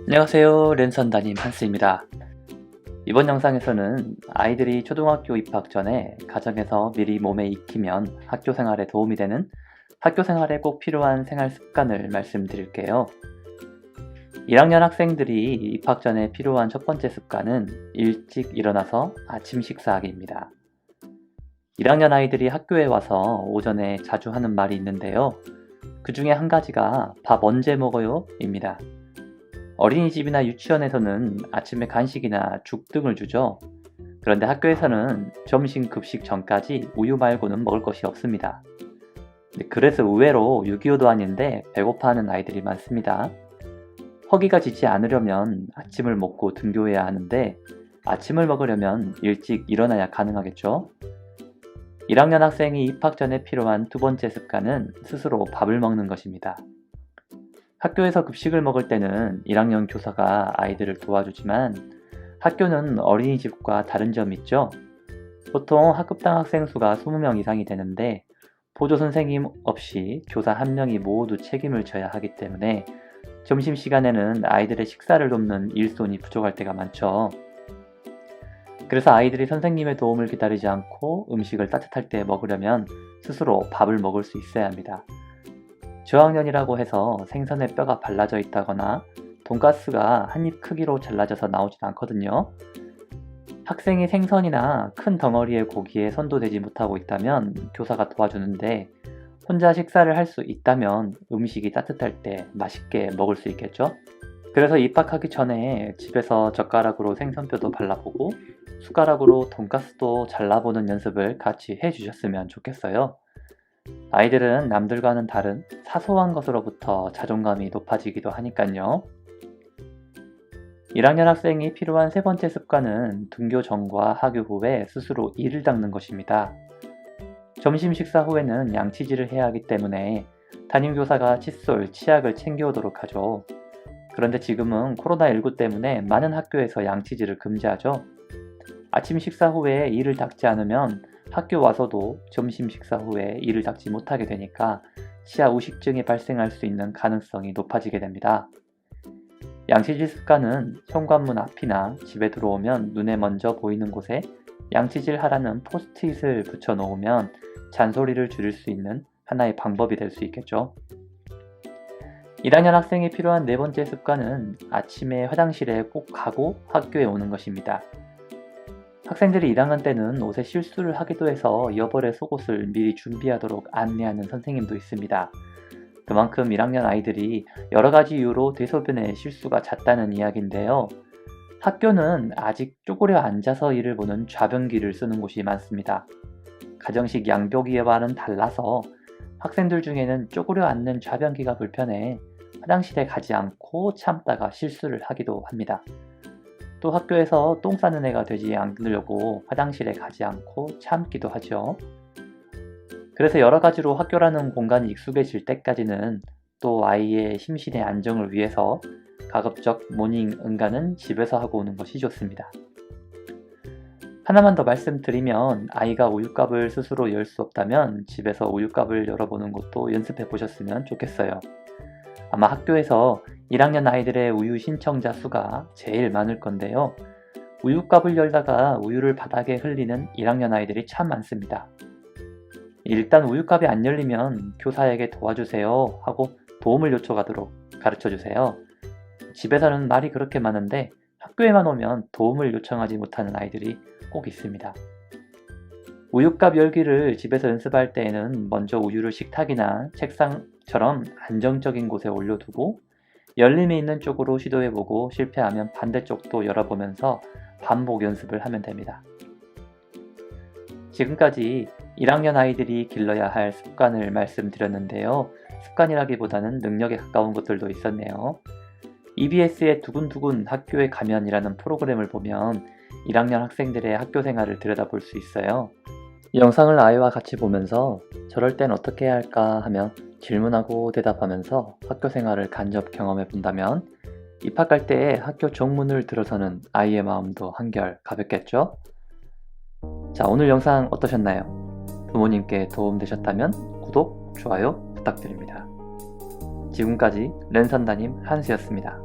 안녕하세요. 랜선다님 한스입니다. 이번 영상에서는 아이들이 초등학교 입학 전에 가정에서 미리 몸에 익히면 학교 생활에 도움이 되는 학교 생활에 꼭 필요한 생활 습관을 말씀드릴게요. 1학년 학생들이 입학 전에 필요한 첫 번째 습관은 일찍 일어나서 아침 식사하기입니다. 1학년 아이들이 학교에 와서 오전에 자주 하는 말이 있는데요. 그 중에 한 가지가 밥 언제 먹어요? 입니다. 어린이집이나 유치원에서는 아침에 간식이나 죽 등을 주죠. 그런데 학교에서는 점심 급식 전까지 우유 말고는 먹을 것이 없습니다. 그래서 의외로 6.25도 아닌데 배고파하는 아이들이 많습니다. 허기가 지지 않으려면 아침을 먹고 등교해야 하는데 아침을 먹으려면 일찍 일어나야 가능하겠죠. 1학년 학생이 입학 전에 필요한 두 번째 습관은 스스로 밥을 먹는 것입니다. 학교에서 급식을 먹을 때는 1학년 교사가 아이들을 도와주지만 학교는 어린이집과 다른 점이 있죠. 보통 학급당 학생 수가 20명 이상이 되는데 보조 선생님 없이 교사 한 명이 모두 책임을 져야 하기 때문에 점심시간에는 아이들의 식사를 돕는 일손이 부족할 때가 많죠. 그래서 아이들이 선생님의 도움을 기다리지 않고 음식을 따뜻할 때 먹으려면 스스로 밥을 먹을 수 있어야 합니다. 저학년이라고 해서 생선에 뼈가 발라져 있다거나 돈가스가 한 입 크기로 잘라져서 나오진 않거든요. 학생이 생선이나 큰 덩어리의 고기에 손도 대지 못하고 있다면 교사가 도와주는데 혼자 식사를 할 수 있다면 음식이 따뜻할 때 맛있게 먹을 수 있겠죠? 그래서 입학하기 전에 집에서 젓가락으로 생선뼈도 발라보고 숟가락으로 돈가스도 잘라보는 연습을 같이 해주셨으면 좋겠어요. 아이들은 남들과는 다른 사소한 것으로부터 자존감이 높아지기도 하니까요. 1학년 학생이 필요한 세 번째 습관은 등교 전과 하교 후에 스스로 이를 닦는 것입니다. 점심 식사 후에는 양치질을 해야 하기 때문에 담임교사가 칫솔, 치약을 챙겨오도록 하죠. 그런데 지금은 코로나19 때문에 많은 학교에서 양치질을 금지하죠. 아침 식사 후에 이를 닦지 않으면 학교 와서도 점심 식사 후에 이를 닦지 못하게 되니까 치아 우식증이 발생할 수 있는 가능성이 높아지게 됩니다. 양치질 습관은 현관문 앞이나 집에 들어오면 눈에 먼저 보이는 곳에 양치질 하라는 포스트잇을 붙여 놓으면 잔소리를 줄일 수 있는 하나의 방법이 될 수 있겠죠. 1학년 학생이 필요한 네 번째 습관은 아침에 화장실에 꼭 가고 학교에 오는 것입니다. 학생들이 1학년 때는 옷에 실수를 하기도 해서 여벌의 속옷을 미리 준비하도록 안내하는 선생님도 있습니다. 그만큼 1학년 아이들이 여러가지 이유로 대소변에 실수가 잦다는 이야기인데요. 학교는 아직 쪼그려 앉아서 일을 보는 좌변기를 쓰는 곳이 많습니다. 가정식 양변기와는 달라서 학생들 중에는 쪼그려 앉는 좌변기가 불편해 화장실에 가지 않고 참다가 실수를 하기도 합니다. 또 학교에서 똥 싸는 애가 되지 않으려고 화장실에 가지 않고 참기도 하죠. 그래서 여러 가지로 학교라는 공간이 익숙해질 때까지는 또 아이의 심신의 안정을 위해서 가급적 모닝 응가는 집에서 하고 오는 것이 좋습니다. 하나만 더 말씀드리면 아이가 우유값을 스스로 열 수 없다면 집에서 우유값을 열어보는 것도 연습해 보셨으면 좋겠어요. 아마 학교에서 1학년 아이들의 우유 신청자 수가 제일 많을 건데요. 우유값을 열다가 우유를 바닥에 흘리는 1학년 아이들이 참 많습니다. 일단 우유값이 안 열리면 교사에게 도와주세요 하고 도움을 요청하도록 가르쳐주세요. 집에서는 말이 그렇게 많은데 학교에만 오면 도움을 요청하지 못하는 아이들이 꼭 있습니다. 우유값 열기를 집에서 연습할 때에는 먼저 우유를 식탁이나 책상처럼 안정적인 곳에 올려두고 열림이 있는 쪽으로 시도해보고 실패하면 반대쪽도 열어보면서 반복 연습을 하면 됩니다. 지금까지 1학년 아이들이 길러야 할 습관을 말씀드렸는데요. 습관이라기보다는 능력에 가까운 것들도 있었네요. EBS의 두근두근 학교에 가면이라는 프로그램을 보면 1학년 학생들의 학교 생활을 들여다볼 수 있어요. 이 영상을 아이와 같이 보면서 저럴 땐 어떻게 해야 할까 하며 질문하고 대답하면서 학교 생활을 간접 경험해 본다면 입학할 때에 학교 정문을 들어서는 아이의 마음도 한결 가볍겠죠? 자, 오늘 영상 어떠셨나요? 부모님께 도움되셨다면 구독, 좋아요 부탁드립니다. 지금까지 랜선다님 한수였습니다.